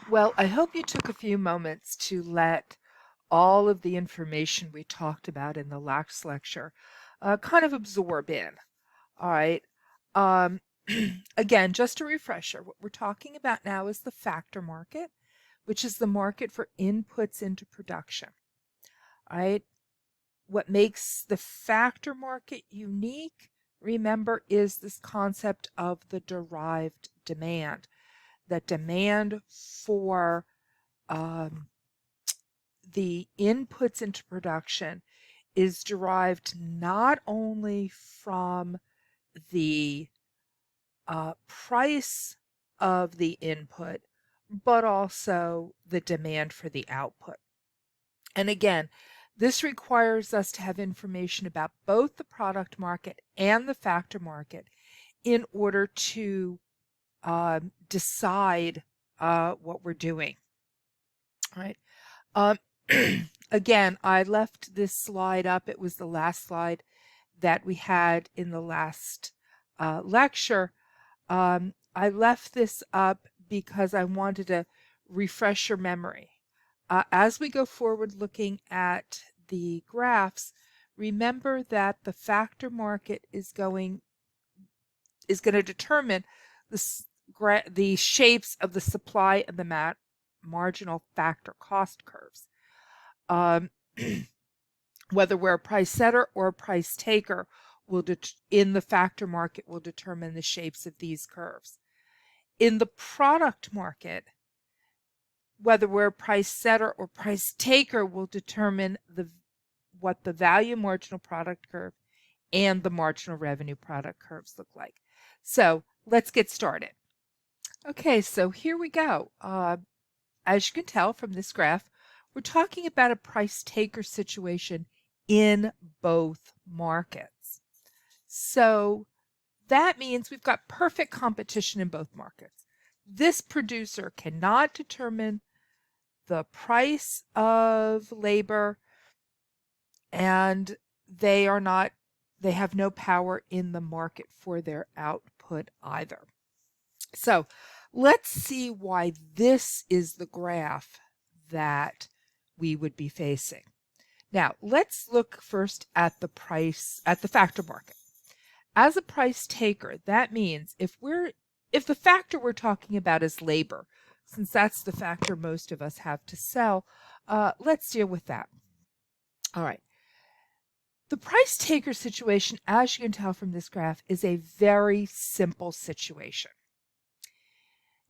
Well, I hope you took a few moments to let all of the information we talked about in the last lecture kind of absorb in. All right. Um, again, just a refresher, what we're talking about now is the factor market, which is the market for inputs into production. All right. What makes the factor market unique, remember, is this concept of the derived demand. That demand for um, the inputs into production is derived not only from the price of the input, but also the demand for the output. And again, this requires us to have information about both the product market and the factor market in order to decide what we're doing. All right. Um, again, I left this slide up. It was the last slide that we had in the last lecture. I left this up because I wanted to refresh your memory. As we go forward looking at the graphs, remember that the factor market is going to determine the shapes of the supply and the marginal factor cost curves. Whether we're a price setter or a price taker in the factor market will determine the shapes of these curves. In the product market, whether we're a price setter or price taker will determine what the value marginal product curve and the marginal revenue product curves look like. So let's get started. Okay, so here we go. As you can tell from this graph, we're talking about a price taker situation in both markets. So that means we've got perfect competition in both markets. This producer cannot determine the price of labor, and they have no power in the market for their output either. So let's see why this is the graph that we would be facing. Now, let's look first at the factor market. As a price taker, that means if the factor we're talking about is labor, since that's the factor most of us have to sell, let's deal with that. All right. The price taker situation, as you can tell from this graph, is a very simple situation.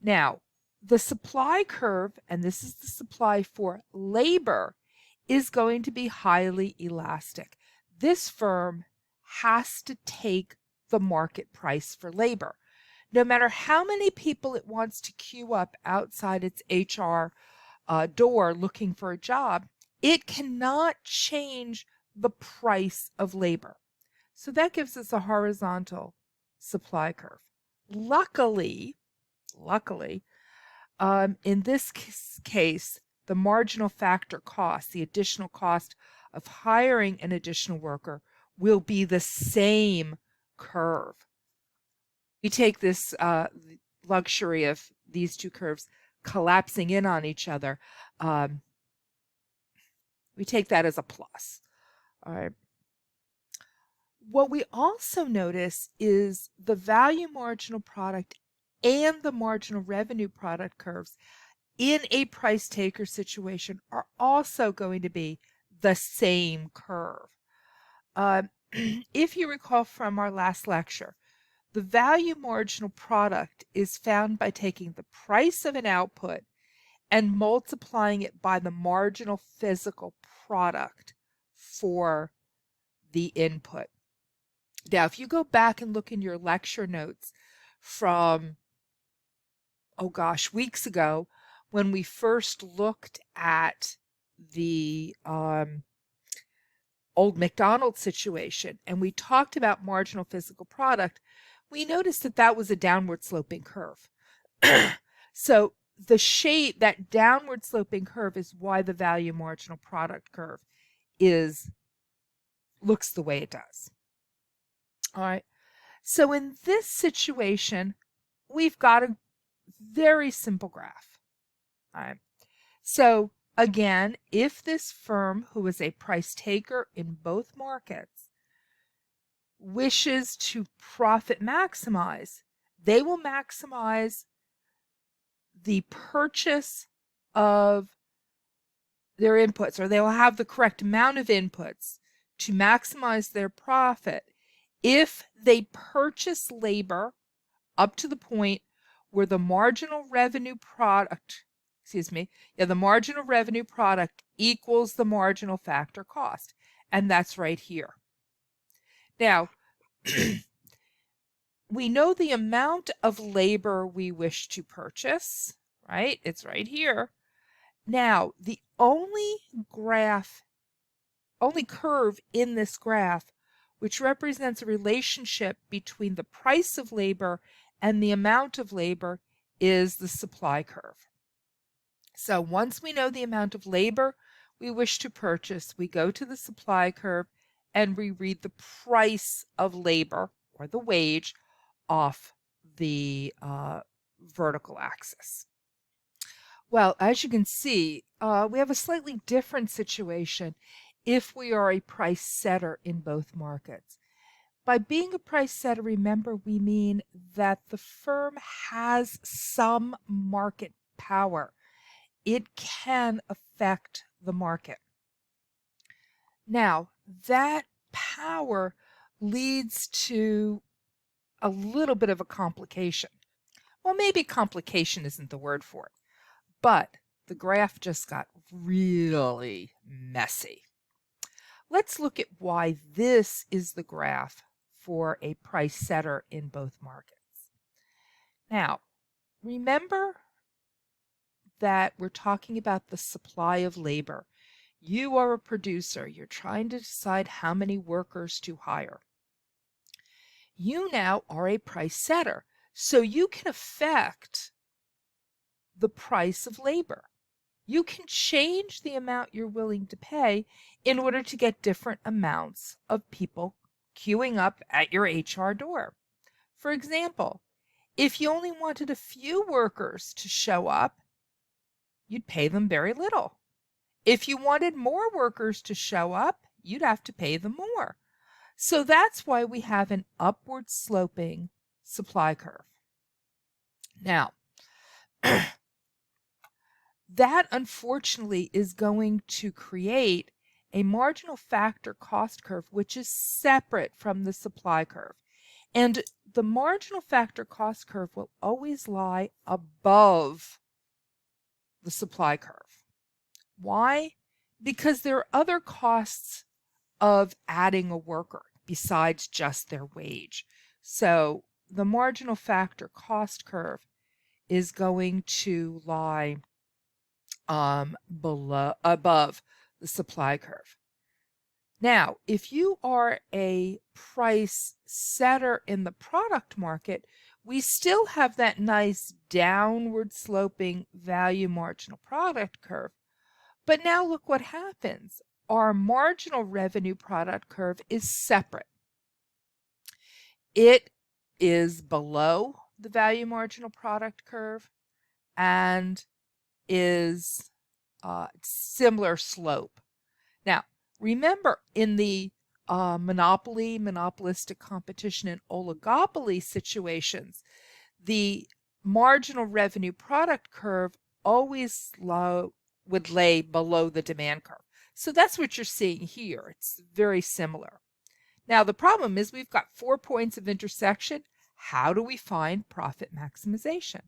Now, the supply curve, and this is the supply for labor, is going to be highly elastic. This firm has to take the market price for labor. No matter how many people it wants to queue up outside its HR door looking for a job, it cannot change the price of labor. So that gives us a horizontal supply curve. Luckily, in this case, the marginal factor cost, the additional cost of hiring an additional worker, will be the same curve. We take this luxury of these two curves collapsing in on each other. We take that as a plus. All right. What we also notice is the value marginal product and the marginal revenue product curves in a price taker situation are also going to be the same curve. If you recall from our last lecture, the value marginal product is found by taking the price of an output and multiplying it by the marginal physical product for the input. Now, if you go back and look in your lecture notes from, weeks ago, when we first looked at the old McDonald's situation and we talked about marginal physical product, we noticed that that was a downward sloping curve. So the shape, that downward sloping curve, is why the value marginal product curve looks the way it does. All right. So in this situation, we've got a very simple graph. All right. So again, if this firm, who is a price taker in both markets, wishes to profit maximize, they will maximize the purchase of their inputs, or they will have the correct amount of inputs to maximize their profit if they purchase labor up to the point where the marginal revenue product, the marginal revenue product equals the marginal factor cost. And that's right here. Now, we know the amount of labor we wish to purchase, right? It's right here. Now, the only curve in this graph which represents a relationship between the price of labor and the amount of labor is the supply curve. So once we know the amount of labor we wish to purchase, we go to the supply curve and we read the price of labor, or the wage, off the vertical axis. Well, as you can see, we have a slightly different situation if we are a price setter in both markets. By being a price setter, remember, we mean that the firm has some market power. It can affect the market. Now, that power leads to a little bit of a complication. Well, maybe complication isn't the word for it, but the graph just got really messy. Let's look at why this is the graph for a price setter in both markets. Now, remember that we're talking about the supply of labor. You are a producer. You're trying to decide how many workers to hire. You now are a price setter, so you can affect the price of labor. You can change the amount you're willing to pay in order to get different amounts of people queuing up at your HR door. For example, if you only wanted a few workers to show up, you'd pay them very little. If you wanted more workers to show up, you'd have to pay them more. So that's why we have an upward sloping supply curve. Now, that unfortunately is going to create a marginal factor cost curve which is separate from the supply curve. And the marginal factor cost curve will always lie above the supply curve. Why? Because there are other costs of adding a worker besides just their wage. So the marginal factor cost curve is going to lie above the supply curve. Now, if you are a price setter in the product market, we still have that nice downward sloping value marginal product curve. But now look what happens. Our marginal revenue product curve is separate. It is below the value marginal product curve and is similar slope. Now, remember, in the monopolistic competition, and oligopoly situations, the marginal revenue product curve always would lay below the demand curve. So that's what you're seeing here. It's very similar. Now, the problem is we've got 4 points of intersection. How do we find profit maximization?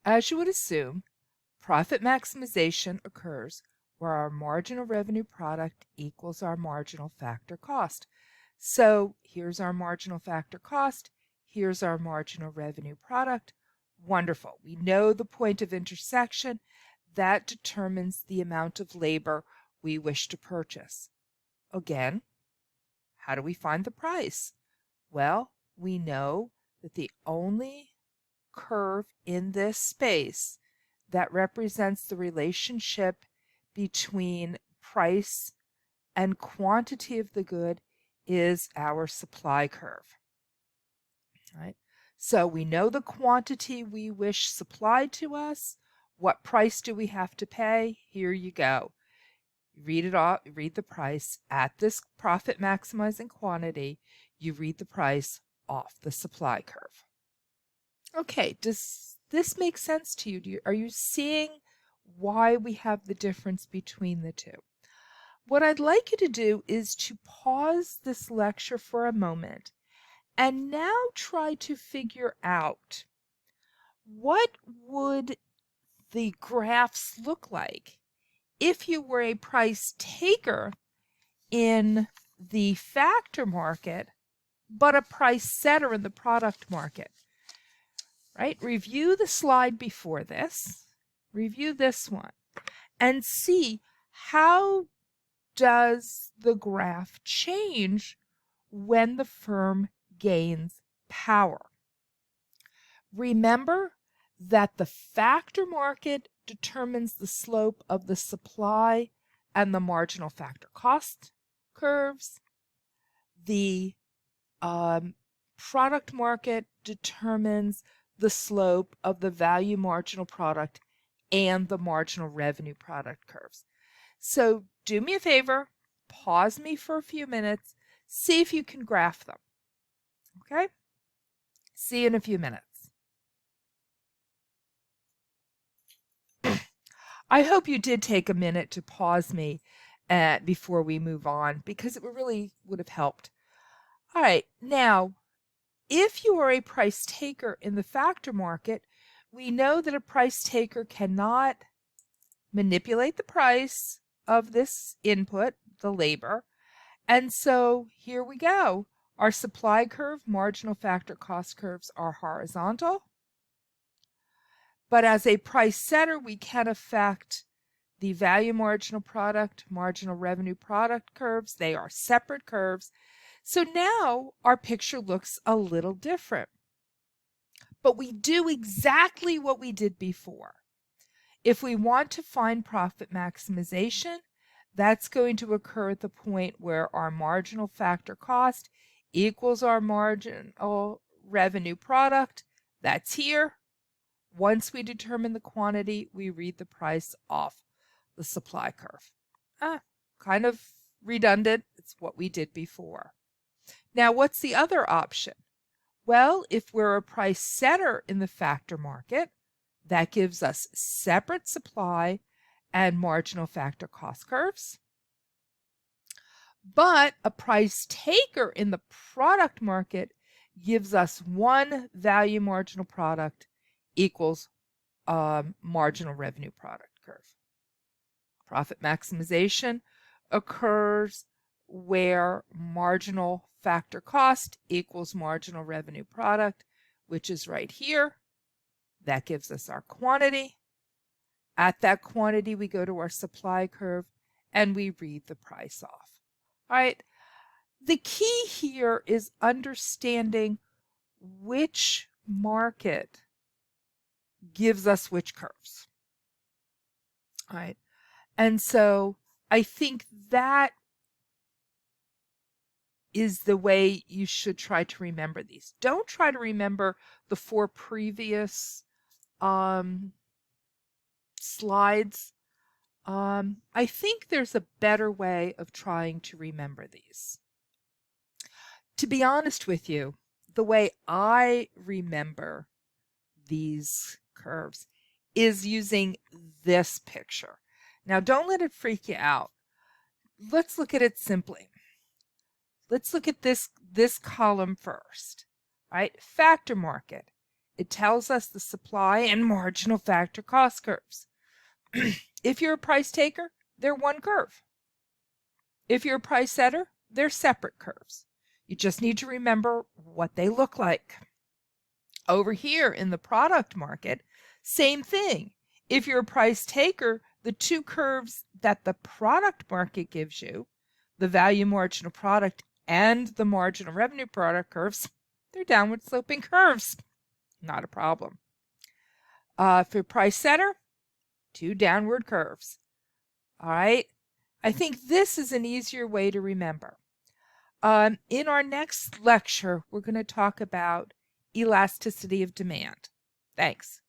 As you would assume, profit maximization occurs where our marginal revenue product equals our marginal factor cost. So here's our marginal factor cost. Here's our marginal revenue product. Wonderful. We know the point of intersection. That determines the amount of labor we wish to purchase. Again, how do we find the price? Well, we know that the only curve in this space that represents the relationship between price and quantity of the good is our supply curve. Right? So we know the quantity we wish supplied to us. What price do we have to pay? Here you go. Read it off, read the price at this profit maximizing quantity. You read the price off the supply curve. Okay, does this make sense to you? Are you seeing why we have the difference between the two? What I'd like you to do is to pause this lecture for a moment and now try to figure out what would the graphs look like if you were a price taker in the factor market, but a price setter in the product market. Right? Review the slide before this, review this one, and see how does the graph change when the firm gains power. Remember that the factor market determines the slope of the supply and the marginal factor cost curves. The product market determines the slope of the value marginal product and the marginal revenue product curves. So do me a favor, pause me for a few minutes, see if you can graph them. Okay? See you in a few minutes. I hope you did take a minute to pause me before we move on, because it really would have helped. All right, now, if you are a price taker in the factor market, we know that a price taker cannot manipulate the price of this input, the labor. And so here we go. Our supply curve, marginal factor cost curves are horizontal. But as a price setter, we can affect the value marginal product, marginal revenue product curves. They are separate curves. So now our picture looks a little different. But we do exactly what we did before. If we want to find profit maximization, that's going to occur at the point where our marginal factor cost equals our marginal revenue product. That's here. Once we determine the quantity, we read the price off the supply curve. Kind of redundant. It's what we did before. Now, what's the other option? Well, if we're a price setter in the factor market, that gives us separate supply and marginal factor cost curves. But a price taker in the product market gives us one value marginal product equals marginal revenue product curve. Profit maximization occurs where marginal factor cost equals marginal revenue product, which is right here. That gives us our quantity. At that quantity, we go to our supply curve and we read the price off. All right. The key here is understanding which market gives us which curves. All right. And so I think that is the way you should try to remember these. Don't try to remember the 4 previous slides. I think there's a better way of trying to remember these. To be honest with you, the way I remember these curves is using this picture. Now, don't let it freak you out. Let's look at it simply. Let's look at this column first. All right, factor market. It tells us the supply and marginal factor cost curves. If you're a price taker, they're one curve. If you're a price setter, they're separate curves. You just need to remember what they look like. Over here in the product market, same thing. If you're a price taker, the 2 curves that the product market gives you, the value marginal product and the marginal revenue product curves, they're downward sloping curves. Not a problem. For a price setter, 2 downward curves. All right. I think this is an easier way to remember. In our next lecture, we're going to talk about elasticity of demand. Thanks.